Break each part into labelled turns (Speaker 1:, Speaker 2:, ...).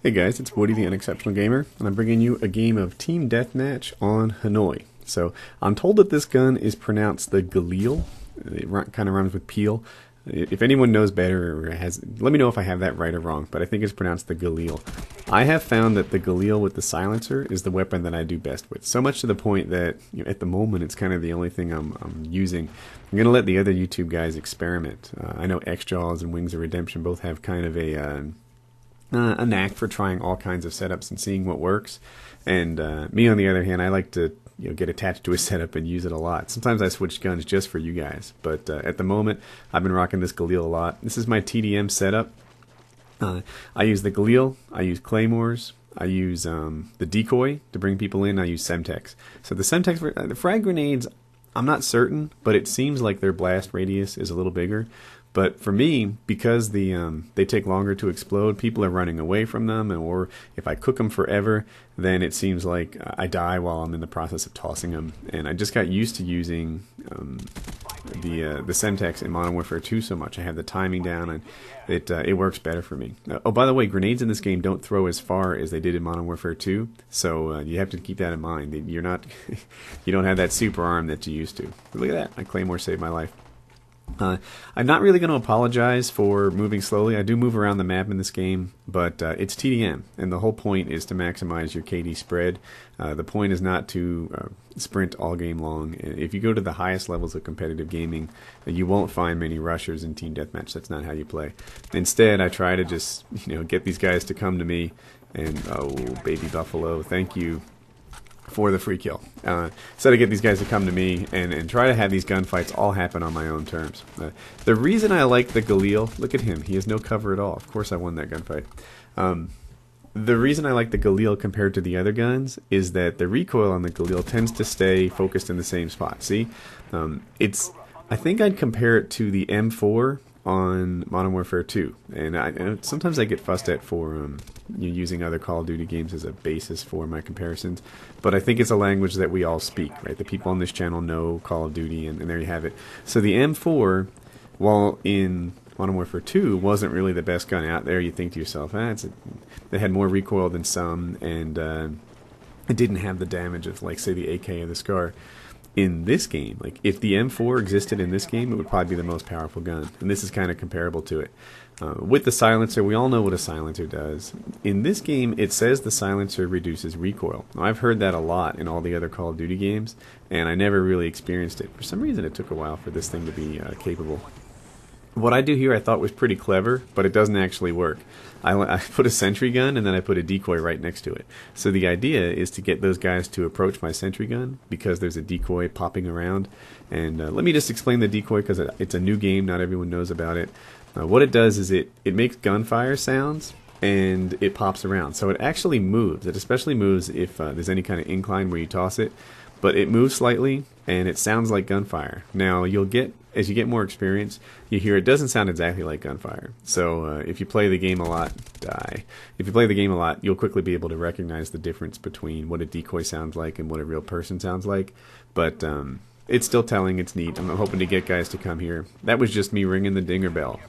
Speaker 1: Hey guys, it's Woody the Unexceptional Gamer, and I'm bringing you a game of Team Deathmatch on Hanoi. So, I'm told that this gun is pronounced the Galil. It kind of rhymes with peel. If anyone knows better or let me know if I have that right or wrong, but I think it's pronounced the Galil. I have found that the Galil with the silencer is the weapon that I do best with. So much to the point that at the moment it's kind of the only thing I'm using. I'm going to let the other YouTube guys experiment. I know X-Jaws and Wings of Redemption both have kind of a knack for trying all kinds of setups and seeing what works. And me, on the other hand, I like to get attached to a setup and use it a lot. Sometimes I switch guns just for you guys. But at the moment, I've been rocking this Galil a lot. This is my TDM setup. I use the Galil, I use Claymores, I use the decoy to bring people in, I use Semtex. So the Semtex, the frag grenades, I'm not certain, but it seems like their blast radius is a little bigger. But for me, because they take longer to explode, people are running away from them, or if I cook them forever, then it seems like I die while I'm in the process of tossing them. And I just got used to using the Semtex in Modern Warfare 2 so much. I have the timing down, and it works better for me. Oh, by the way, grenades in this game don't throw as far as they did in Modern Warfare 2, so you have to keep that in mind. You're not, you don't have that super arm that you used to. But look at that! My Claymore saved my life. I'm not really going to apologize for moving slowly. I do move around the map in this game, but it's TDM, and the whole point is to maximize your KD spread. The point is not to sprint all game long. If you go to the highest levels of competitive gaming, you won't find many rushers in Team Deathmatch. That's not how you play. Instead, I try to just get these guys to come to me, and oh, baby buffalo, thank you for the free kill. So to get these guys to come to me and try to have these gunfights all happen on my own terms. The reason I like the Galil, look at him, he has no cover at all. Of course I won that gunfight. The reason I like the Galil compared to the other guns is that the recoil on the Galil tends to stay focused in the same spot. See? I think I'd compare it to the M4 on Modern Warfare 2, and sometimes I get fussed at for using other Call of Duty games as a basis for my comparisons, but I think it's a language that we all speak, right? The people on this channel know Call of Duty, and there you have it. So the M4, while in Modern Warfare 2 wasn't really the best gun out there, you think to yourself, it had more recoil than some, and it didn't have the damage of, like, say, the AK or the Scar. In this game, like if the M4 existed in this game, it would probably be the most powerful gun, and this is kind of comparable to it. With the silencer, we all know what a silencer does. In this game, it says the silencer reduces recoil. Now, I've heard that a lot in all the other Call of Duty games, and I never really experienced it. For some reason, it took a while for this thing to be capable. What I do here I thought was pretty clever, but it doesn't actually work. I put a sentry gun and then I put a decoy right next to it. So the idea is to get those guys to approach my sentry gun because there's a decoy popping around. And let me just explain the decoy because it's a new game, not everyone knows about it. What it does is it makes gunfire sounds and it pops around. So it actually moves. It especially moves if there's any kind of incline where you toss it. But it moves slightly, and it sounds like gunfire. Now, as you get more experience, you hear it doesn't sound exactly like gunfire. So if you play the game a lot, If you play the game a lot, you'll quickly be able to recognize the difference between what a decoy sounds like and what a real person sounds like. But it's still telling, it's neat. I'm hoping to get guys to come here. That was just me ringing the dinner bell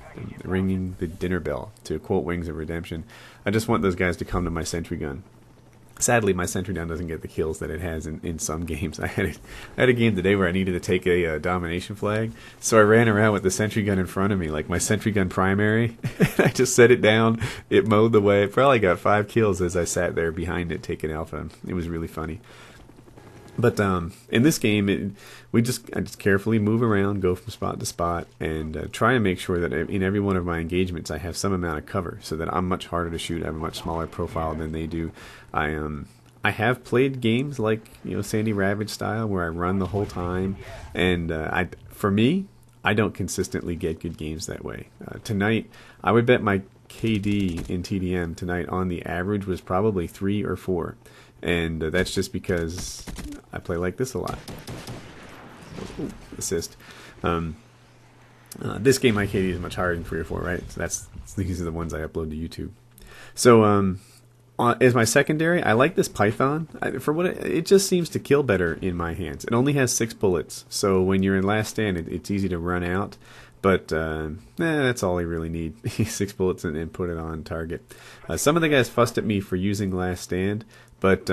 Speaker 1: to quote Wings of Redemption. I just want those guys to come to my sentry gun. Sadly, my sentry gun doesn't get the kills that it has in some games. I had a game today where I needed to take a domination flag, so I ran around with the sentry gun in front of me, like my sentry gun primary. I just set it down. It mowed the way. Probably got 5 kills as I sat there behind it taking alpha. It was really funny. But in this game, I just carefully move around, go from spot to spot, and try and make sure that in every one of my engagements I have some amount of cover, so that I'm much harder to shoot. I have a much smaller profile than they do. I have played games like Sandy Ravage style where I run the whole time, and for me, I don't consistently get good games that way. Tonight, I would bet my KD in TDM tonight on the average was probably 3 or 4. And that's just because I play like this a lot. Ooh, assist. This game, my KD is much higher than 3 or 4, right? So these are the ones I upload to YouTube. So as my secondary, I like this Python. It just seems to kill better in my hands. It only has 6 bullets, so when you're in last stand, it's easy to run out. But that's all you really need. 6 bullets and put it on target. Some of the guys fussed at me for using Last Stand, but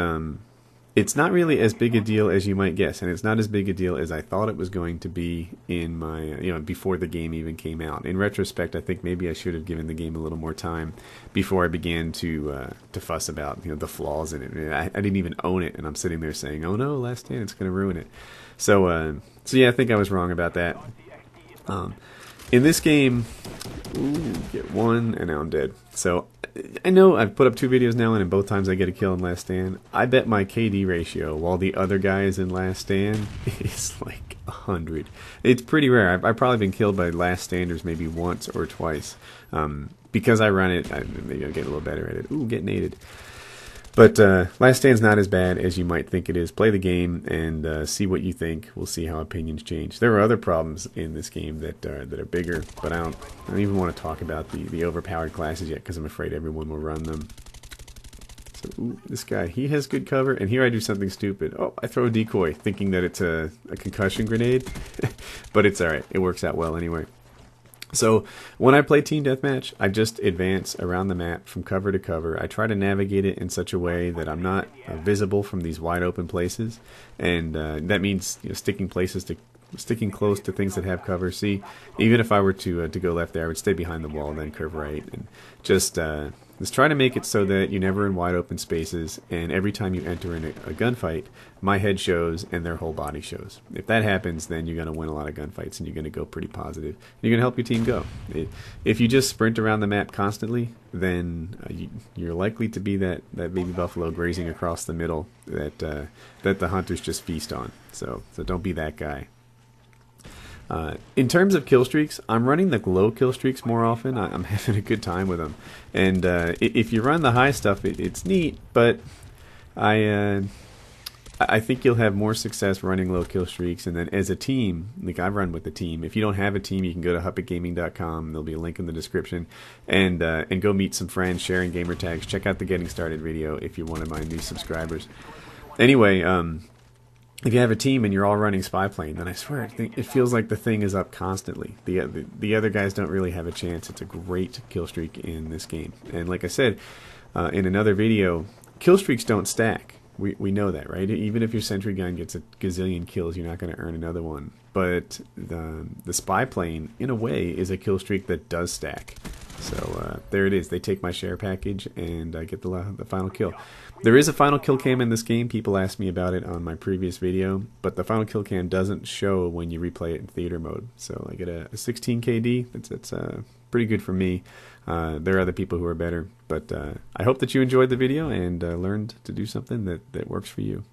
Speaker 1: it's not really as big a deal as you might guess, and it's not as big a deal as I thought it was going to be in my, before the game even came out. In retrospect, I think maybe I should have given the game a little more time before I began to fuss about the flaws in it. I didn't even own it, and I'm sitting there saying, "Oh no, Last Stand, it's going to ruin it." So yeah, I think I was wrong about that. In this game, get one, and now I'm dead. So I know I've put up 2 videos now, and in both times I get a kill in Last Stand. I bet my KD ratio, while the other guy is in Last Stand, is like 100. It's pretty rare. I've probably been killed by Last Standers maybe once or twice. Because I run it, maybe I'll get a little better at it. Ooh, get naded. But Last Stand's not as bad as you might think it is. Play the game and see what you think. We'll see how opinions change. There are other problems in this game that are bigger, but I don't even want to talk about the overpowered classes yet because I'm afraid everyone will run them. So ooh, this guy, he has good cover, and here I do something stupid. Oh, I throw a decoy, thinking that it's a concussion grenade, but it's alright. It works out well anyway. So when I play Team Deathmatch, I just advance around the map from cover to cover. I try to navigate it in such a way that I'm not visible from these wide open places, and that means sticking close to things that have cover. See, even if I were to go left there, I would stay behind the wall and then curve right, and just try to make it so that you're never in wide open spaces, and every time you enter in a gunfight, my head shows and their whole body shows. If that happens, then you're going to win a lot of gunfights, and you're going to go pretty positive. You're going to help your team go. If you just sprint around the map constantly, then you're likely to be that baby buffalo grazing across the middle that the hunters just feast on. So don't be that guy. In terms of kill streaks, I'm running the low kill streaks more often. I'm having a good time with them, and if you run the high stuff, it's neat. But I think you'll have more success running low kill streaks, and then as a team, like I run with a team. If you don't have a team, you can go to huppetgaming.com. There'll be a link in the description, and go meet some friends, sharing gamer tags. Check out the Getting Started video if you're one of my new subscribers. Anyway, if you have a team and you're all running Spy Plane, then I swear it feels like the thing is up constantly. The other guys don't really have a chance. It's a great kill streak in this game. And like I said in another video, kill streaks don't stack. We know that, right? Even if your sentry gun gets a gazillion kills, you're not going to earn another one. But the Spy Plane, in a way, is a kill streak that does stack. So there it is. They take my share package, and I get the final kill. There is a final kill cam in this game. People asked me about it on my previous video, but the final kill cam doesn't show when you replay it in theater mode. So I get a 16 KD. That's pretty good for me. There are other people who are better, but I hope that you enjoyed the video and learned to do something that works for you.